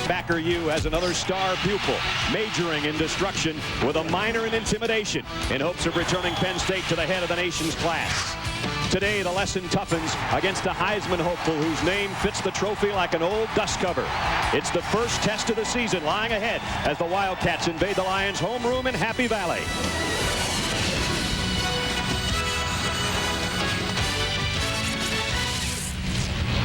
Backer U has another star pupil majoring in destruction with a minor in intimidation in hopes of returning Penn State to the head of the nation's class. Today, the lesson toughens against a Heisman hopeful whose name fits the trophy like an old dust cover. It's the first test of the season lying ahead as the Wildcats invade the Lions' homeroom in Happy Valley.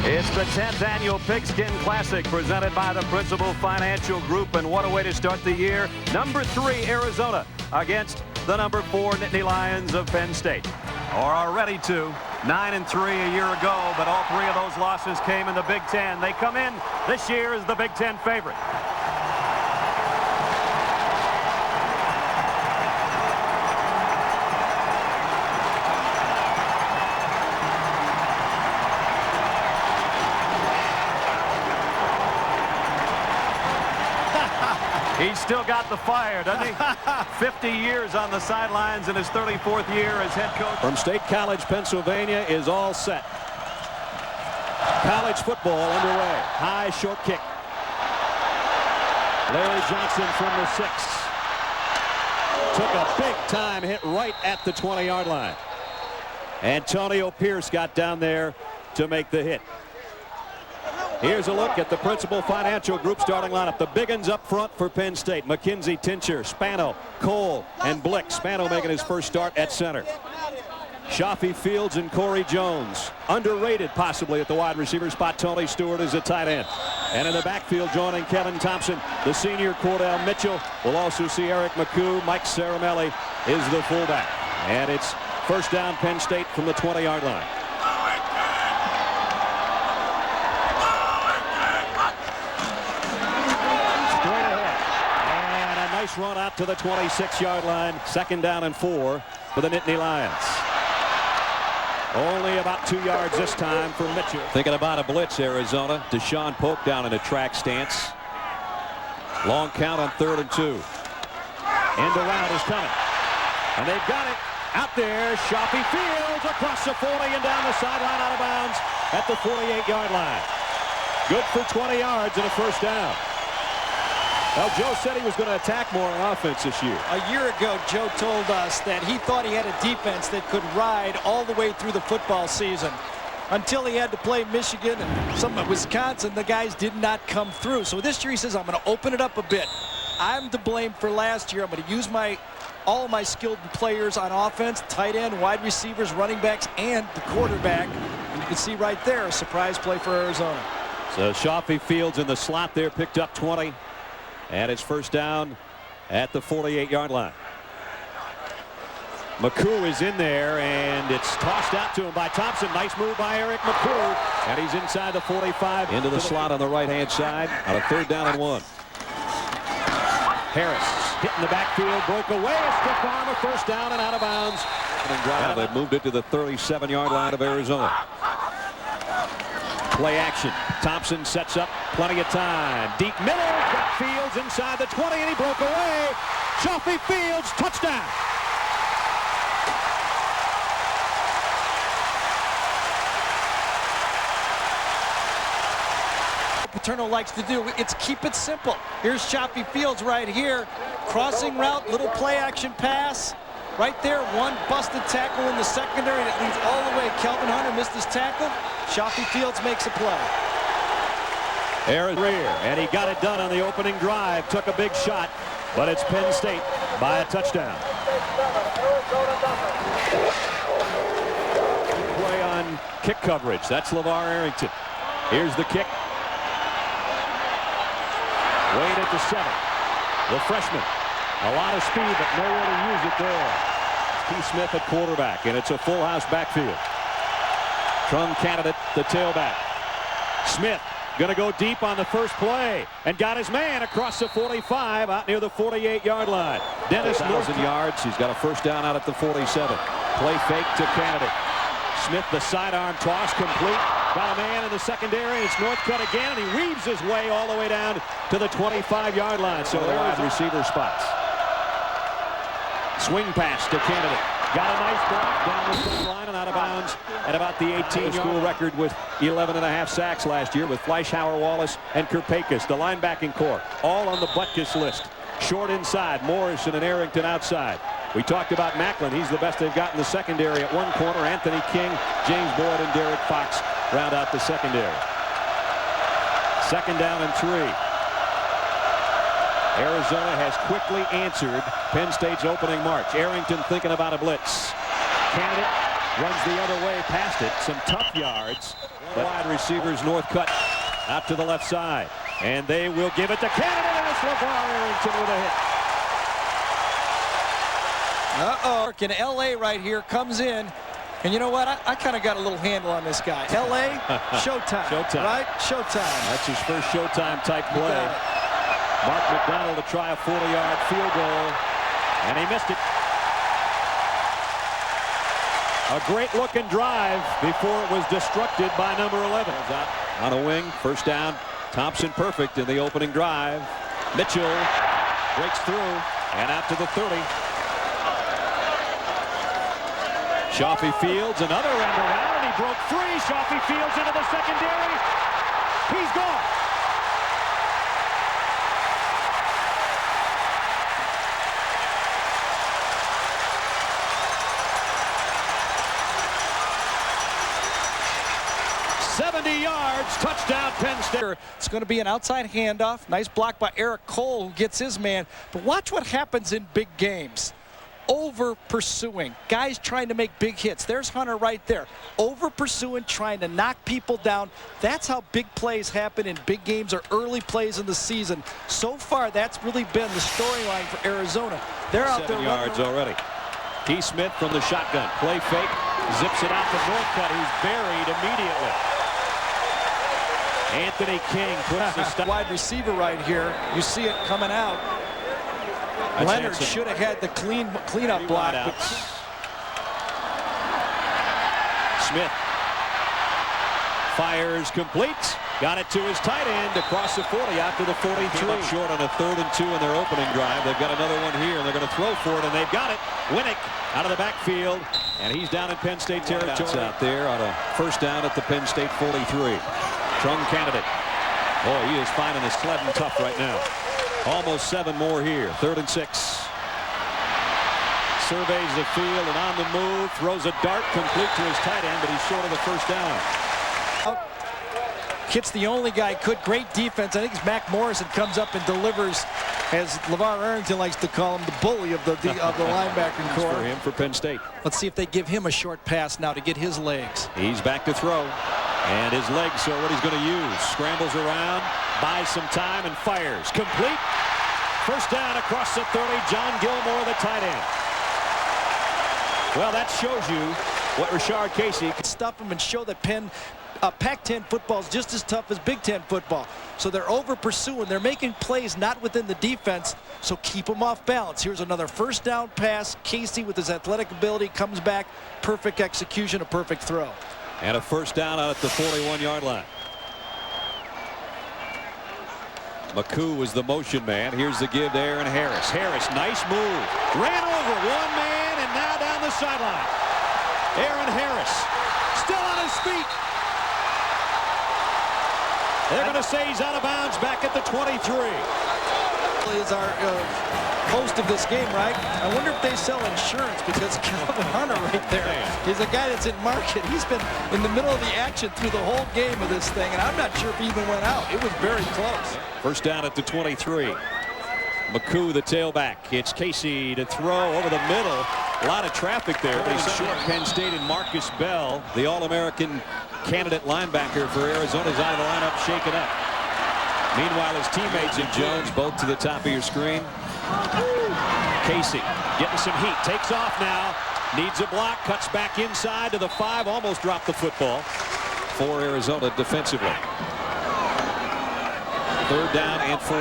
It's the 10th annual Pigskin Classic presented by the Principal Financial Group, and what a way to start the year. Number 3 Arizona against the number 4 Nittany Lions of Penn State. Or are ready to. 9-3 a year ago, but all 3 of those losses came in the Big Ten. They come in this year as the Big Ten favorite. He's still got the fire, doesn't he? 50 years on the sidelines in his 34th year as head coach. From State College, Pennsylvania is all set. College football underway. High short kick. Larry Johnson from the 6. Took a big-time hit right at the 20-yard line. Antonio Pierce got down there to make the hit. Here's a look at the Principal Financial Group starting lineup. The big uns up front for Penn State. McKenzie, Tincher, Spano, Cole, and Blick. Spano making his first start at center. Chafie Fields and Corey Jones. Underrated possibly at the wide receiver spot. Tony Stewart is a tight end. And in the backfield joining Kevin Thompson, the senior Cordell Mitchell. We'll also see Eric McCoo. Mike Saramelli is the fullback. And it's first down Penn State from the 20-yard line. Nice run out to the 26-yard line. Second down and 4 for the Nittany Lions. Only about 2 yards this time for Mitchell. Thinking about a blitz, Arizona. Deshaun Polk down in a track stance. Long count on 3rd and 2. End around is coming. And they've got it out there. Chafie Fields across the 40 and down the sideline out of bounds at the 48-yard line. Good for 20 yards and a first down. Well, Joe said he was going to attack more on offense this year. A year ago, Joe told us that he thought he had a defense that could ride all the way through the football season. Until he had to play Michigan and some of Wisconsin, the guys did not come through. So this year he says, I'm going to open it up a bit. I'm to blame for last year. I'm going to use all of my skilled players on offense, tight end, wide receivers, running backs, and the quarterback. And you can see right there a surprise play for Arizona. So Chafie Fields in the slot there, picked up 20. And it's first down at the 48-yard line. McCoo is in there, and it's tossed out to him by Thompson. Nice move by Eric McCoo. And he's inside the 45. Into the slot on the right-hand side on a 3rd down and 1. Harris hitting the backfield, broke away. A stiff arm, a first down and out of bounds. And they've moved it to the 37-yard line of Arizona. Play action. Thompson sets up, plenty of time. Deep middle, got Fields inside the 20, and he broke away. Chafie Fields, touchdown. Paterno likes to do. It's keep it simple. Here's Chafie Fields right here. Crossing route, little play action pass. Right there, one busted tackle in the secondary, and it leads all the way. Kelvin Hunter missed his tackle. Chafie Fields makes a play. Aaron rear, and he got it done on the opening drive. Took a big shot, but it's Penn State by a touchdown. Play on kick coverage. That's LeVar Arrington. Here's the kick. Wade at the 7. The freshman. A lot of speed, but nowhere to use it there. Keith Smith at quarterback, and it's a full house backfield. Trung candidate, the tailback. Smith going to go deep on the first play and got his man across the 45 out near the 48-yard line. Dennis 1,000 yards. He's got a first down out at the 47. Play fake to candidate. Smith, the sidearm toss complete. Got a man in the secondary. It's Northcutt again, and he weaves his way all the way down to the 25-yard line. So the wide receiver spots. Swing pass to candidate. Got a nice block down the sideline and out of bounds at about the 18. School record with 11.5 sacks last year with Fleischhauer, Wallace, and Kirpakis. The linebacking core all on the Butkus list. Short inside, Morrison and Arrington outside. We talked about Macklin. He's the best they've got in the secondary at one corner. Anthony King, James Boyd, and Derek Fox round out the secondary. Second down and 3. Arizona has quickly answered Penn State's opening march. Arrington thinking about a blitz. Candidate runs the other way past it. Some tough yards. But wide receivers Northcutt out to the left side. And they will give it to Candidate, and it's LeVar Arrington with a hit. Uh-oh. In L.A. right here comes in. And you know what? I kind of got a little handle on this guy. L.A. Showtime. Showtime. Right? Showtime. That's his first Showtime type play. Mark McDonald to try a 40-yard field goal, and he missed it. A great-looking drive before it was destructed by number 11. On a wing, first down. Thompson perfect in the opening drive. Mitchell breaks through and out to the 30. Chafie Fields, another end around, and he broke free. Chafie Fields into the secondary. He's gone. Touchdown, Penn State. It's going to be an outside handoff. Nice block by Eric Cole, who gets his man. But watch what happens in big games. Over pursuing. Guys trying to make big hits. There's Hunter right there. Over pursuing, trying to knock people down. That's how big plays happen in big games or early plays in the season. So far, that's really been the storyline for Arizona. They're out there 7 yards already. T. Smith from the shotgun. Play fake. Zips it out to Northcutt, who's buried immediately. Anthony King puts the stop. Wide receiver right here. You see it coming out. Leonard should have had the cleanup block. But Smith fires complete. Got it to his tight end across the 40 out to the 43. Short on a 3rd and 2 in their opening drive. They've got another one here, and they're going to throw for it, and they've got it. Winnick out of the backfield, and he's down in Penn State territory. Out there on a first down at the Penn State 43. Trung Candidate. Boy, he is finding the sledding tough right now. Almost 7 more here. 3rd and 6. Surveys the field and on the move. Throws a dart complete to his tight end, but he's short of the first down. Hits the only guy could. Great defense. I think it's Mac Morrison comes up and delivers, as LeVar Arrington likes to call him, the bully of the linebacking core. For him for Penn State. Let's see if they give him a short pass now to get his legs. He's back to throw. And his legs are what he's going to use. Scrambles around, buys some time, and fires. Complete. First down across the 30. John Gilmore, the tight end. Well, that shows you what Rashard Casey can stuff him and show that Pac-10 football is just as tough as Big Ten football. So they're over pursuing. They're making plays not within the defense, so keep them off balance. Here's another first down pass. Casey, with his athletic ability, comes back. Perfect execution, a perfect throw. And a first down out at the 41-yard line. McCoo was the motion man. Here's the give to Aaron Harris. Harris, nice move. Ran over one man and now down the sideline. Aaron Harris still on his feet. They're going to say he's out of bounds back at the 23. Is our host of this game, right? I wonder if they sell insurance, because Calvin Hunter right there is a guy that's in market. He's been in the middle of the action through the whole game of this thing, and I'm not sure if he even went out. It was very close. First down at the 23. McCoo, the tailback. It's Casey to throw over the middle. A lot of traffic there, but he's short. Penn State and Marcus Bell, the All-American candidate linebacker for Arizona, is out of the lineup, shaken up. Meanwhile, his teammates and Jones both to the top of your screen. Casey getting some heat, takes off now, needs a block, cuts back inside to the 5, almost dropped the football for Arizona defensively. 3rd down and 4.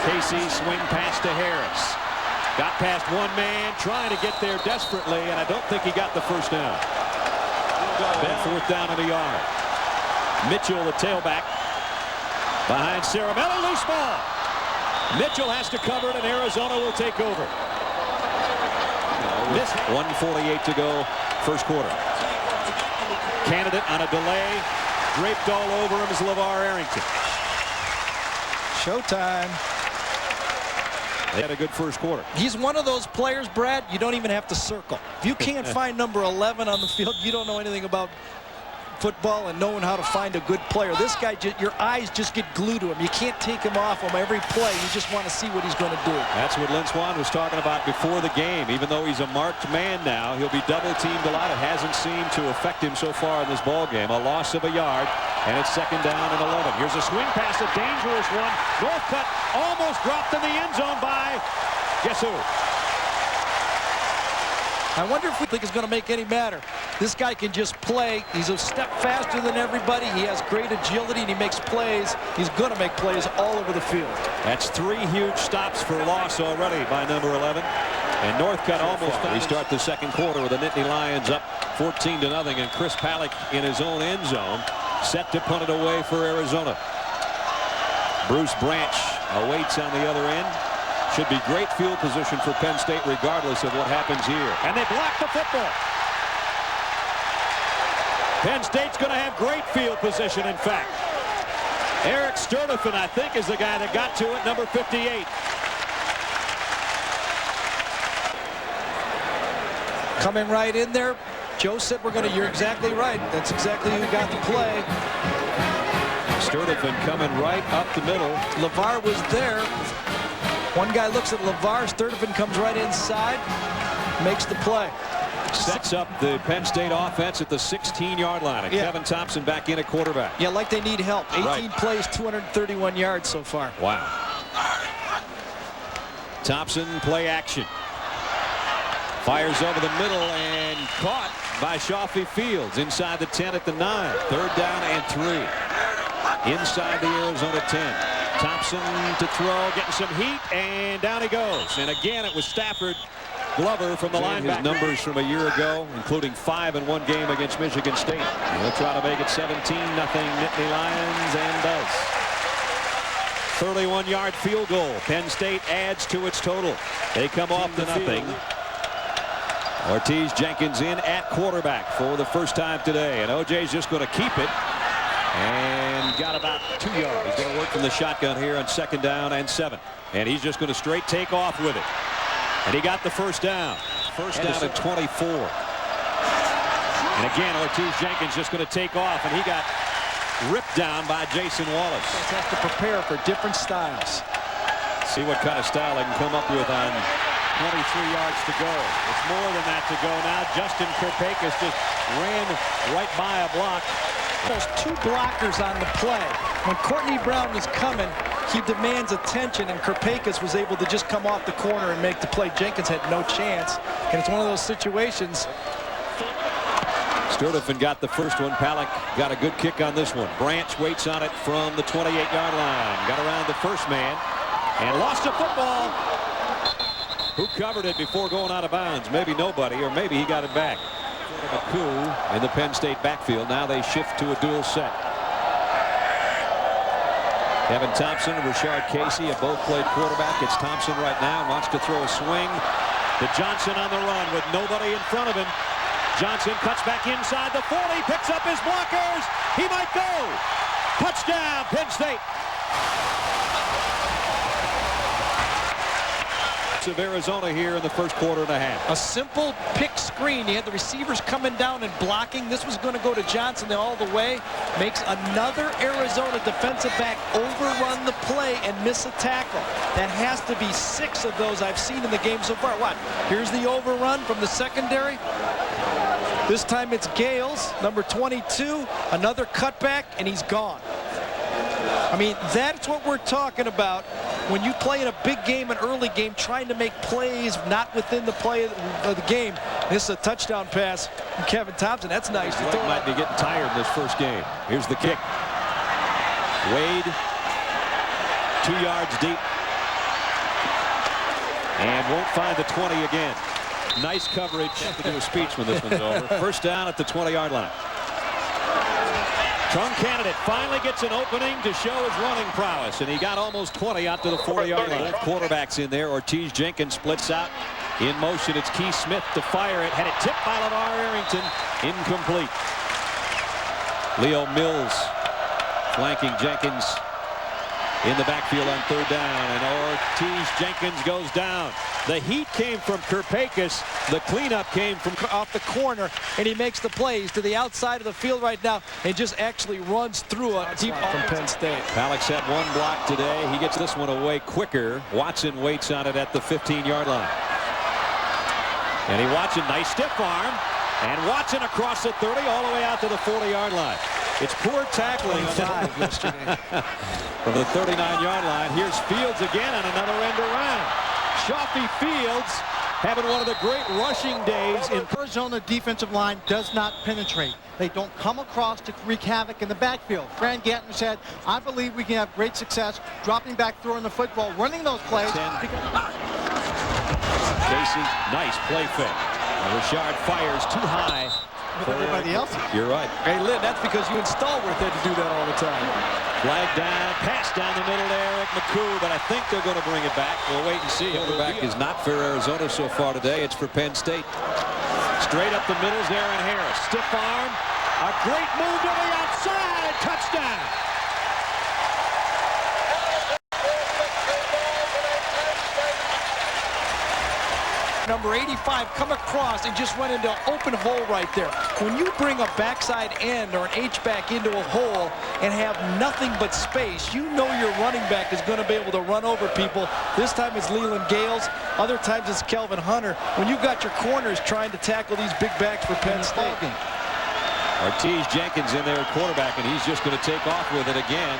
Casey swing pass to Harris. Got past one man, trying to get there desperately, and I don't think he got the first down. Bell, 4th down and a yard. Mitchell, the tailback, behind Cerebella, loose ball. Mitchell has to cover it, and Arizona will take over. Missed. 1:48 to go, first quarter. Candidate on a delay. Draped all over him is LeVar Arrington. Showtime. They had a good first quarter. He's one of those players, Brad, you don't even have to circle. If you can't find number 11 on the field, you don't know anything about football and knowing how to find a good player. This guy, your eyes just get glued to him. You can't take him off him every play. You just want to see what he's going to do. That's what Lynn Swann was talking about before the game. Even though he's a marked man now, he'll be double teamed a lot. It hasn't seemed to affect him so far in this ball game. A loss of a yard, and it's second down and 11. Here's a swing pass, a dangerous one. Northcutt almost dropped in the end zone by guess who? I wonder if we think it's going to make any matter. This guy can just play. He's a step faster than everybody. He has great agility, and he makes plays. He's going to make plays all over the field. That's 3 huge stops for loss already by number 11. And Northcutt almost. We start the second quarter with the Nittany Lions up 14-0, and Chris Palak in his own end zone, set to punt it away for Arizona. Bruce Branch awaits on the other end. Should be great field position for Penn State regardless of what happens here. And they block the football. Penn State's going to have great field position, in fact. Eric Sturdivant, I think, is the guy that got to it, number 58. Coming right in there. Joe said you're exactly right. That's exactly who got the play. Sturdivant coming right up the middle. LeVar was there. One guy looks at LeVar. Sturdivant comes right inside, makes the play. Sets up the Penn State offense at the 16-yard line. And Kevin Thompson back in at quarterback. Yeah, like they need help. 18 plays, 231 yards so far. Wow. Thompson, play action. Fires over the middle and caught by Chafie Fields inside the 10 at the 9. Third down and 3. Inside the Arizona 10. Thompson to throw, getting some heat, and down he goes. And again, it was Stafford Glover from the linebacker. His numbers from a year ago, including 5 in one game against Michigan State. He'll try to make it 17-0 Nittany Lions, and does. 31-yard field goal. Penn State adds to its total. They come off the nothing. Ortiz Jenkins in at quarterback for the first time today, and OJ's just going to keep it. And got about 2 yards. He's going to work from the shotgun here on second down and 7. And he's just going to straight take off with it. And he got the first down. First down at 24. And again, Ortiz Jenkins just going to take off. And he got ripped down by Jason Wallace. He has to prepare for different styles. See what kind of style they can come up with on 23 yards to go. It's more than that to go now. Justin Kirpakis just ran right by a block. There's 2 blockers on the play. When Courtney Brown was coming, he demands attention, and Kirpakis was able to just come off the corner and make the play. Jenkins had no chance, and it's one of those situations. Sturdivant got the first one. Palak got a good kick on this one. Branch waits on it from the 28-yard line. Got around the first man and lost the football. Who covered it before going out of bounds? Maybe nobody, or maybe he got it back. McCoo in the Penn State backfield. Now they shift to a dual set. Kevin Thompson and Rashard Casey have both played quarterback. It's Thompson right now. Wants to throw a swing to Johnson on the run with nobody in front of him. Johnson cuts back inside the 40, picks up his blockers. He might go. Touchdown, Penn State. Of Arizona here in the first quarter and a half. A simple pick screen. You had the receivers coming down and blocking. This was going to go to Johnson all the way. Makes another Arizona defensive back overrun the play and miss a tackle. That has to be 6 of those I've seen in the game so far. What? Here's the overrun from the secondary. This time it's Gales, number 22. Another cutback, and he's gone. I mean, that's what we're talking about. When you play in a big game, an early game, trying to make plays not within the play of the game. This is a touchdown pass from Kevin Thompson. That's nice. He might be getting tired in this first game. Here's the kick. Wade, 2 yards deep. And won't find the 20 again. Nice coverage. I have to do a speech when this one's over. First down at the 20-yard line. Trunk candidate finally gets an opening to show his running prowess, and he got almost 20 out to the 40-yard line. Both quarterbacks in there. Ortiz Jenkins splits out In motion, it's Keith Smith to fire it. Had it tipped by LeVar Arrington. Incomplete. Leo Mills flanking Jenkins in the backfield on third down. And Ortiz Jenkins goes down. The heat came from Kirpakis. The cleanup came from off the corner, and he makes the plays to the outside of the field right now and just actually runs through a deep from Penn State. Alex had one block today. He gets this one away quicker. Watson waits on it at the 15-yard line. And he watching, nice stiff arm. And Watson across the 30 all the way out to the 40-yard line. It's poor tackling yesterday. From the 39-yard line. Here's Fields again on another end around. Chafie Fields having one of the great rushing days. In Arizona defensive line does not penetrate. They don't come across to wreak havoc in the backfield. Fran Gantner said, I believe we can have great success dropping back, throwing the football, running those plays. Casey, nice play fake. Richard fires too high. With everybody else. You're right. Hey, Lynn, that's because you and Stallworth had to do that all the time. Flag down, pass down the middle to Eric McCoo, but I think they're going to bring it back. We'll wait and see. Quarterback is not for Arizona so far today. It's for Penn State. Straight up the middle is Aaron Harris. Stiff arm. A great move to the outside. Touchdown. Number 85 come across and just run into an open hole right there. When you bring a backside end or an H-back into a hole and have nothing but space, you know your running back is going to be able to run over people. This time it's Leland Gales. Other times it's Kelvin Hunter. When you've got your corners trying to tackle these big backs for Penn State. Ortiz Jenkins in there at quarterback, and he's just going to take off with it again.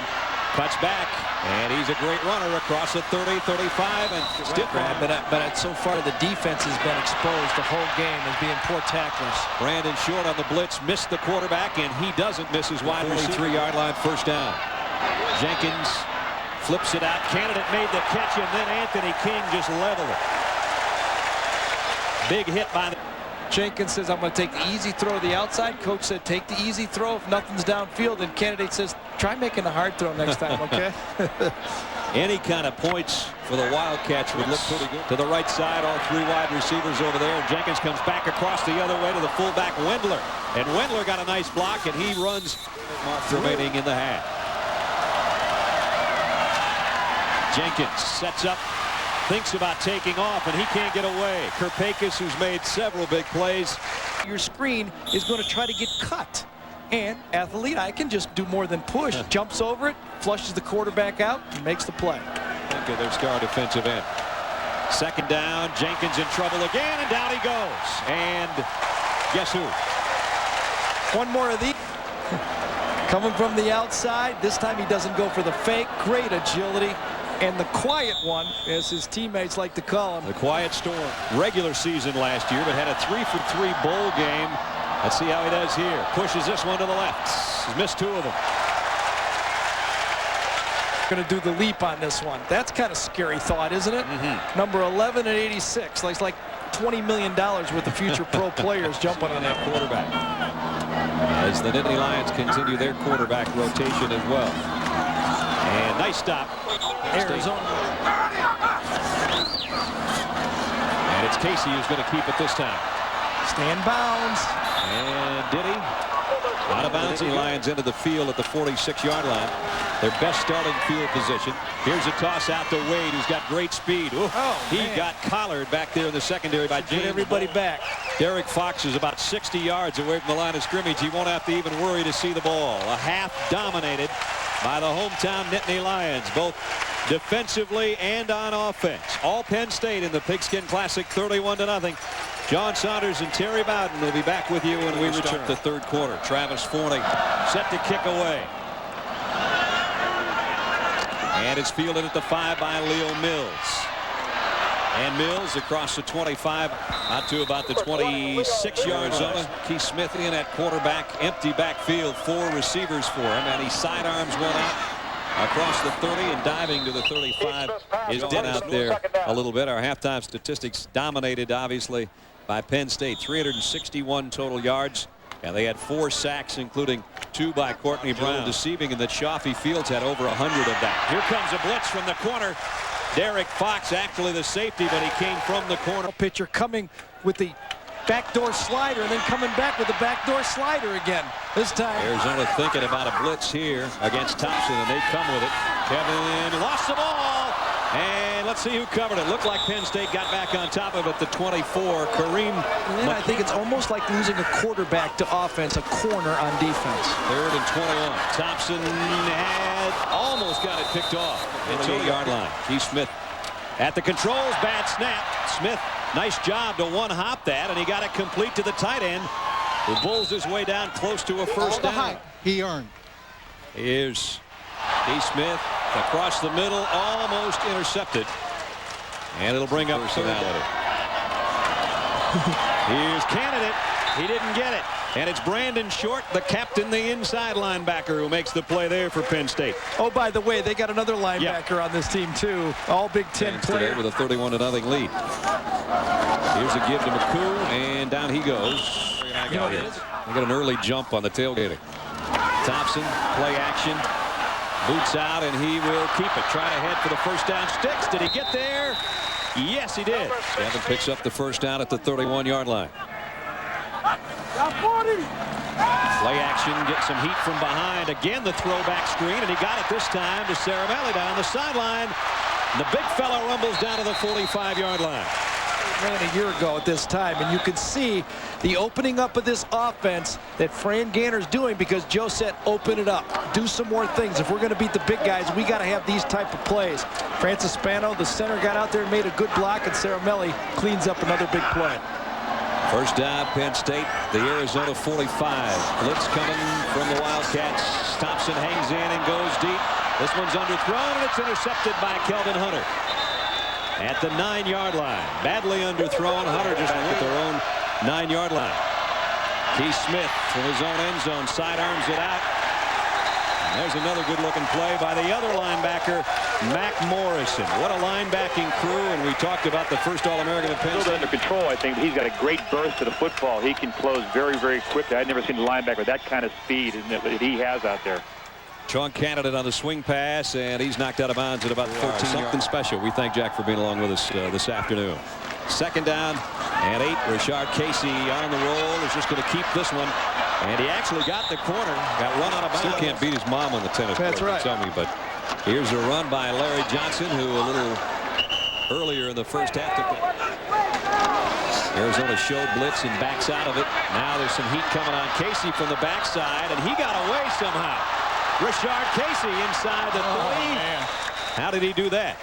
Cuts back, and he's a great runner across the 30, 35, and stiff arm. But so far the defense has been exposed the whole game as being poor tacklers. Brandon Short on the blitz missed the quarterback, and he doesn't miss his wide receiver. 43-yard line, first down. Jenkins flips it out. Candidate made the catch, and then Anthony King just leveled it. Big hit by the... Jenkins says, I'm going to take the easy throw to the outside. Coach said, take the easy throw if nothing's downfield. And Candidate says, try making a hard throw next time, okay? Any kind of points for the Wildcats would look pretty good. To the right side, all three wide receivers over there. Jenkins comes back across the other way to the fullback, Wendler. And Wendler got a nice block, and he runs remaining in the half. Jenkins sets up. Thinks about taking off, and he can't get away. Kirpakis, who's made several big plays. Your screen is going to try to get cut. And Athlete can just do more than push. Jumps over it, flushes the quarterback out, and makes the play. Think of their star defensive end. Second down, Jenkins in trouble again, and down he goes. And guess who? One more of these. Coming from the outside. This time he doesn't go for the fake. Great agility. And the quiet one, as his teammates like to call him. The quiet storm. Regular season last year, but had a 3-for-3 bowl game. Let's see how he does here. Pushes this one to the left. He's missed two of them. Going to do the leap on this one. That's kind of scary thought, isn't it? Number 11 at 86. Like $20 million worth of future pro players jumping on that quarterback. As the Nittany Lions continue their quarterback rotation as well. And nice stop. Arizona. And it's Casey who's going to keep it this time. Stand bounds. And did he? Out of bounds. The Lions into the field at the 46-yard line. Their best starting field position. Here's a toss out to Wade, who's got great speed. He got collared back there in the secondary by James. Put everybody back. Derek Fox is about 60 yards away from the line of scrimmage. He won't have to even worry to see the ball. A half dominated by the hometown Nittany Lions, both defensively and on offense. All Penn State in the Pigskin Classic, 31-0. John Saunders and Terry Bowden will be back with you when we return. The third quarter. Travis Forney set to kick away. And it's fielded at the 5 by Leo Mills. And Mills across the 25 out to about the 26-yard zone. Keith Smith in at quarterback. Empty backfield. 4 receivers for him. And he sidearms one out across the 30 and diving to the 35 is dead out there a little bit. Our halftime statistics dominated, obviously, by Penn State. 361 total yards. And they had 4 sacks, including 2 by Courtney Brown. Deceiving in that Chafie Fields had over 100 of that. Here comes a blitz from the corner. Derek Fox, actually the safety, but he came from the corner. Pitcher coming with the backdoor slider and then coming back with the backdoor slider again. This time Arizona thinking about a blitz here against Thompson, and they come with it. Kevin lost the ball, and let's see who covered it. Looked like Penn State got back on top of it. The 24, Kareem. And then I think it's almost like losing a quarterback to offense, a corner on defense. 3rd and 21. Thompson had almost got it picked off at the 8-yard line. Keith Smith at the controls, bad snap. Smith, nice job to one-hop that, and he got it complete to the tight end, who bulls his way down close to a first down. He earned. Here's Keith Smith across the middle, almost intercepted, and it'll bring up personality. Here's Candidate. He didn't get it. And it's Brandon Short, the captain, the inside linebacker, who makes the play there for Penn State. Oh, by the way, they got another linebacker on this team, too. All Big Ten player. With a 31-0 lead. Here's a give to McCoo, and down he goes. They got an early jump on the tailgating. Thompson, play action. Boots out, and he will keep it. Trying to head for the first down. Sticks. Did he get there? Yes, he did. Devin picks up the first down at the 31-yard line. Play action, get some heat from behind. Again, the throwback screen, and he got it this time to Caramelli down the sideline. The big fella rumbles down to the 45-yard line. Ran a year ago at this time, and you can see the opening up of this offense that Fran Ganner's doing, because Joe said open it up, do some more things. If we're going to beat the big guys, we got to have these type of plays. Francis Spano, the center, got out there and made a good block, and Caramelli cleans up another big play. First down, Penn State, the Arizona 45. Blitz coming from the Wildcats. Thompson hangs in and goes deep. This one's underthrown, and it's intercepted by Kelvin Hunter at the 9-yard line. Badly underthrown. Hunter just went at their own 9-yard line. Keith Smith from his own end zone sidearms it out. And there's another good-looking play by the other linebacker, Mac Morrison. What a linebacking crew, and we talked about the first All-American at Penn State. Under control, I think. He's got a great burst to the football. He can close very, very quickly. I've never seen a linebacker with that kind of speed that he has out there. Sean Candidate on the swing pass, and he's knocked out of bounds at about 14 yards. Something special. We thank Jack for being along with us this afternoon. Second down and 8. Rashard Casey on the roll is just going to keep this one. And he actually got the corner. Got run out of bounds. Still can't beat his mom on the tennis court. That's right. Tell me, but here's a run by Larry Johnson, who a little earlier in the first half took it. Arizona showed blitz and backs out of it. Now there's some heat coming on Casey from the backside, and he got away somehow. Rashard Casey inside the 3. How did he do that?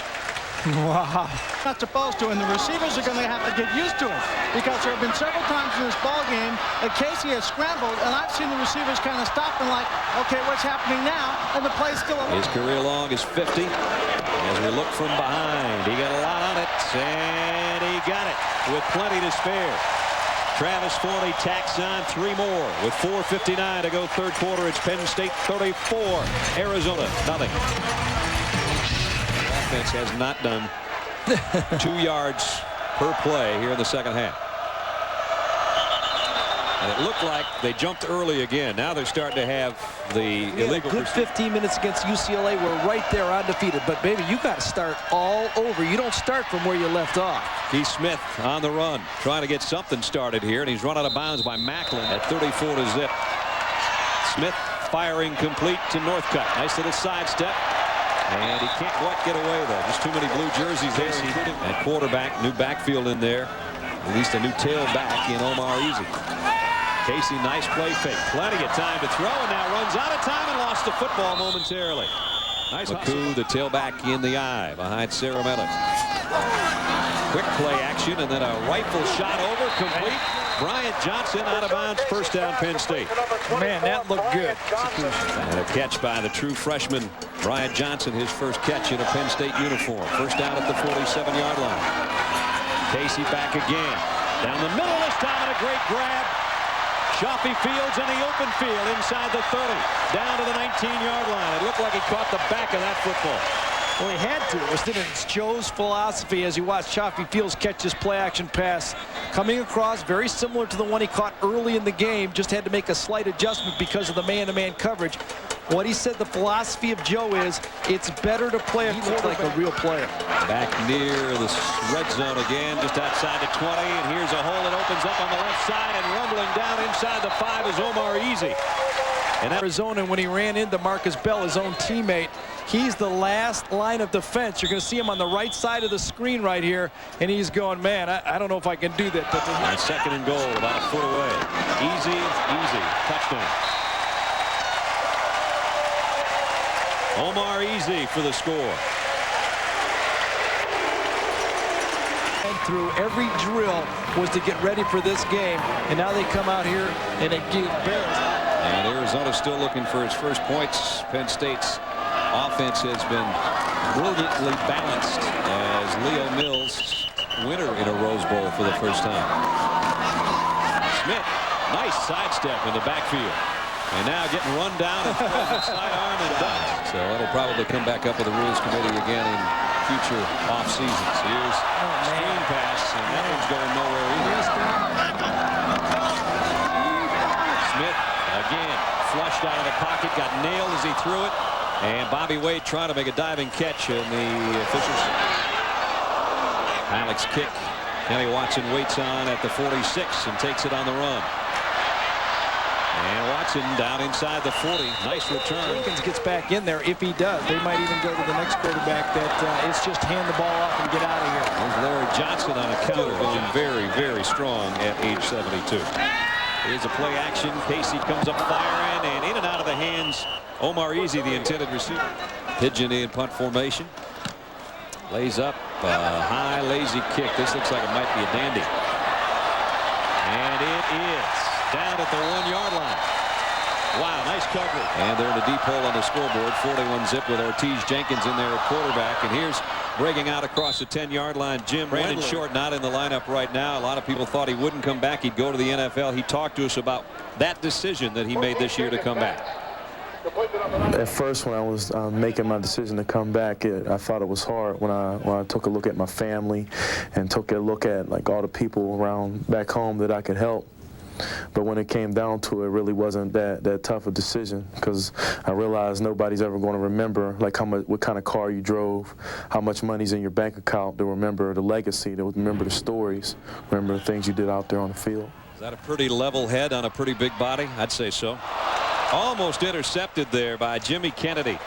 Wow. Not supposed to, and the receivers are going to have to get used to it, because there have been several times in this ball game that Casey has scrambled, and I've seen the receivers kind of stop and like, okay, what's happening now? And the play's still alive. His career long is 50. As we look from behind, he got a lot on it, and he got it with plenty to spare. Travis Forney tacks on 3 more with 4:59 to go third quarter. It's Penn State 34, Arizona nothing. The offense has not done 2 yards per play here in the second half. And it looked like they jumped early again. Now they're starting to have the illegal. Good 15 minutes against UCLA. We're right there undefeated. But, baby, you got to start all over. You don't start from where you left off. Keith Smith on the run, trying to get something started here, and he's run out of bounds by Macklin at 34 to zip. Smith firing complete to Northcutt. Nice little sidestep. And he can't quite get away, though. Just too many blue jerseys there. And quarterback, new backfield in there. At least a new tailback in Omar Easy. Casey, nice play fake. Plenty of time to throw, and now runs out of time and lost the football momentarily. Nice McCoo, the tailback in the eye behind Caramelli. Quick play action, and then a rifle shot over, complete. Bryant Johnson out of bounds, first down Penn State. Man, that looked good. And a catch by the true freshman, Bryant Johnson, his first catch in a Penn State uniform. First down at the 47-yard line. Casey back again. Down the middle this time, and a great grab. Chafie Fields in the open field inside the 30. Down to the 19-yard line. It looked like he caught the back of that football. Well, he had to. It was Joe's philosophy as you watch Chafie Fields catch this play-action pass. Coming across, very similar to the one he caught early in the game. Just had to make a slight adjustment because of the man-to-man coverage. What he said the philosophy of Joe is it's better to play a quarterback like a real player. Back near the red zone again, just outside the 20, and here's a hole that opens up on the left side, and rumbling down inside the 5 is Omar Easy. And Arizona, when he ran into Marcus Bell, his own teammate, he's the last line of defense. You're going to see him on the right side of the screen right here, and he's going, man, I don't know if I can do that. But second and goal, about a foot away. Easy, touchdown. Omar Easy for the score. And through every drill was to get ready for this game, and now they come out here and it gives Bears. And Arizona's still looking for its first points. Penn State's offense has been brilliantly balanced as Leo Mills, winner in a Rose Bowl for the first time. Smith, nice sidestep in the backfield. And now getting run down and throws a sidearm and done. So it'll probably come back up with the Rules Committee again in future off seasons. Here's screen pass, and that one's going nowhere either. Smith again flushed out of the pocket, got nailed as he threw it, and Bobby Wade trying to make a diving catch, and the officials. Alex kick. Kenny Watson waits on at the 46 and takes it on the run. And Watson down inside the 40. Nice return. Jenkins gets back in there. If he does, they might even go to the next quarterback that it's just hand the ball off and get out of here. There's Larry Johnson on a counter going very, very strong at age 72. Here's a play action. Casey comes up firing, and in and out of the hands. Omar Easy, the intended receiver. Pigeon in punt formation. Lays up. High, lazy kick. This looks like it might be a dandy. And it is. Down at the 1-yard line. Wow, nice coverage. And they're in a deep hole on the scoreboard. 41-zip with Ortiz Jenkins in there at quarterback. And here's breaking out across the 10-yard line. Jim Brandon Short not in the lineup right now. A lot of people thought he wouldn't come back. He'd go to the NFL. He talked to us about that decision that he made this year to come back. At first, when I was making my decision to come back, I thought it was hard when I took a look at my family and took a look at like all the people around back home that I could help. But when it came down to it, really wasn't that tough a decision, because I realized nobody's ever going to remember like what kind of car you drove, how much money's in your bank account. They'll remember the legacy. They'll remember the stories, remember the things you did out there on the field. Is that a pretty level head on a pretty big body? I'd say so. Almost intercepted there by Jimmy Kennedy.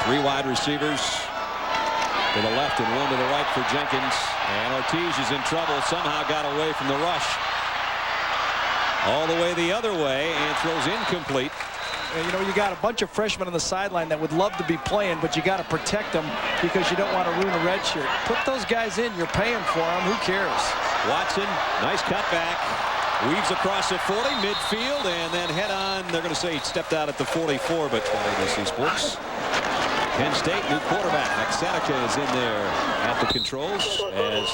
3 wide receivers to the left and 1 to the right for Jenkins. And Ortiz is in trouble. Somehow got away from the rush. All the way the other way and throws incomplete. And, you know, you got a bunch of freshmen on the sideline that would love to be playing, but you got to protect them because you don't want to ruin a red shirt. Put those guys in. You're paying for them. Who cares? Watson, nice cutback. Weaves across the 40, midfield, and then head on. They're going to say he stepped out at the 44, but ABC Sports. Penn State, new quarterback. Seneca is in there at the controls. As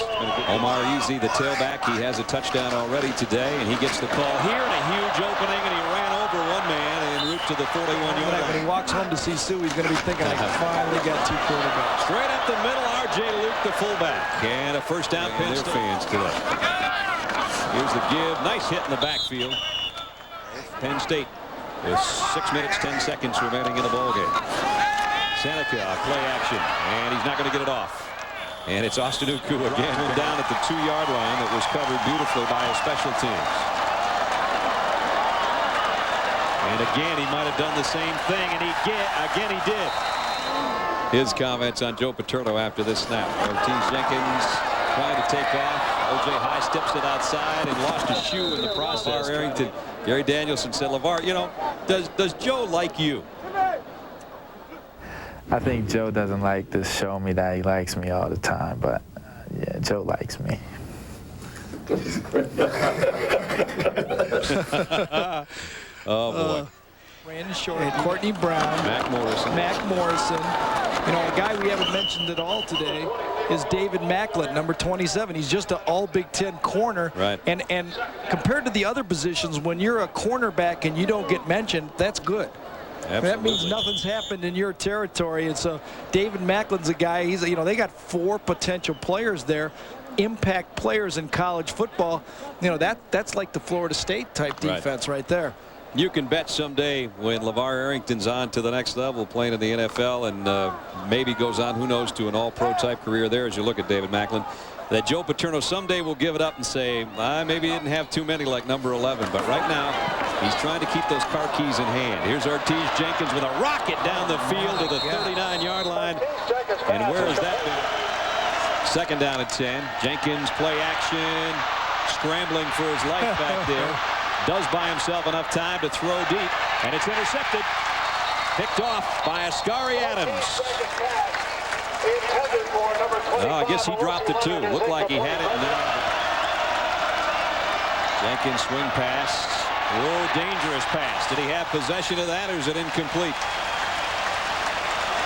Omar Easy, the tailback, he has a touchdown already today, and he gets the call here in a huge opening, and he ran over one man en route to the 41-yard line. When he walks home to see Sue, he's going to be thinking, I finally got 2 quarterbacks. Straight up the middle, R.J. Luke, the fullback. And a first down, Penn State fans today. Here's the give. Nice hit in the backfield. Penn State. There's 6 minutes, 10 seconds remaining in the ballgame. Seneca, play action, and he's not going to get it off. And it's Austin Uku again down at the 2-yard line that was covered beautifully by his special teams. And again, he might have done the same thing, and again he did. His comments on Joe Paterno after this snap. Ortiz Jenkins trying to take off. O.J. High steps it outside and lost his shoe in the process. Arrington. Gary Danielson said, LeVar, you know, does Joe like you? I think Joe doesn't like to show me that he likes me all the time, but yeah, Joe likes me. Oh, boy. Brandon Short, and Courtney Brown, Mac Morrison. You know, a guy we haven't mentioned at all today is David Macklin, number 27. He's just an all Big Ten corner. Right. And compared to the other positions, when you're a cornerback and you don't get mentioned, that's good. Absolutely. That means nothing's happened in your territory. And so David Macklin's a guy, you know, they got 4 potential players there, impact players in college football. You know, that's like the Florida State type defense right there. You can bet someday when LeVar Arrington's on to the next level playing in the NFL and maybe goes on, who knows, to an all-pro type career there as you look at David Macklin, that Joe Paterno someday will give it up and say, maybe he didn't have too many like number 11. But right now, he's trying to keep those car keys in hand. Here's Ortiz Jenkins with a rocket down the field to the 39-yard line. And where has that been? Second down and 10. Jenkins play action, scrambling for his life back there. Does buy himself enough time to throw deep, and it's intercepted. Picked off by Ascari Adams. I guess he dropped it too. Looked like he had it. Jenkins swing pass. Oh, dangerous pass. Did he have possession of that, or is it incomplete?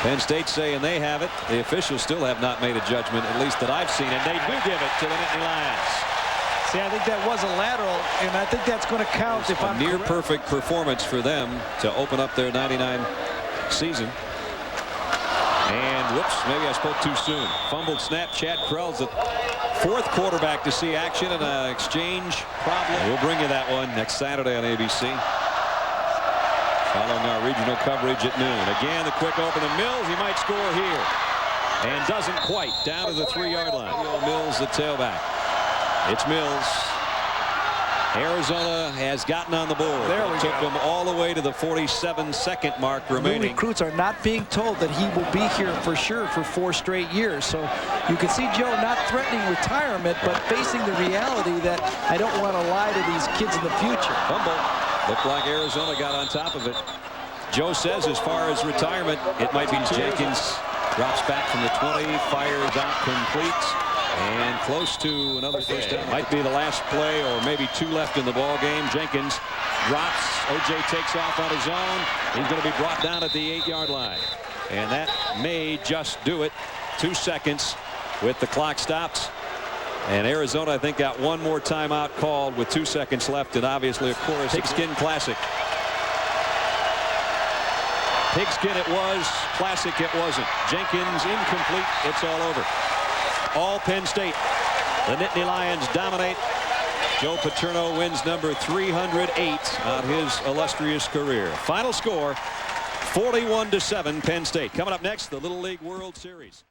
Penn State saying they have it. The officials still have not made a judgment, at least that I've seen, and they do give it to the Nittany Lions. See, I think that was a lateral, and I think that's going to count if I'm near correct. Perfect performance for them to open up their 99 season. And whoops, maybe I spoke too soon. Fumbled snap. Chad Krell's the fourth quarterback to see action in an exchange problem. We'll bring you that one next Saturday on ABC. Following our regional coverage at noon. Again, the quick open to Mills. He might score here. And doesn't quite. Down to the 3-yard line. Mills, the tailback. It's Mills. Arizona has gotten on the board. There we took go. them all the way to the 47-second mark New remaining. recruits are not being told that he will be here for sure for 4 straight years. So you can see Joe not threatening retirement, but facing the reality that I don't want to lie to these kids in the future. Fumble. Looked like Arizona got on top of it. Joe says as far as retirement, it might be Jenkins. Drops back from the 20, fires out complete. And close to another first down. Might be the last play, or maybe 2 left in the ball game. Jenkins drops. O.J. takes off on his own. He's going to be brought down at the 8-yard line. And that may just do it. 2 seconds with the clock stopped. And Arizona, I think, got one more timeout called with 2 seconds left. And obviously, of course, Pigskin Classic. Pigskin it was. Classic it wasn't. Jenkins incomplete. It's all over. All Penn State. The Nittany Lions dominate. Joe Paterno wins number 308 on his illustrious career. Final score, 41-7 Penn State. Coming up next, the Little League World Series.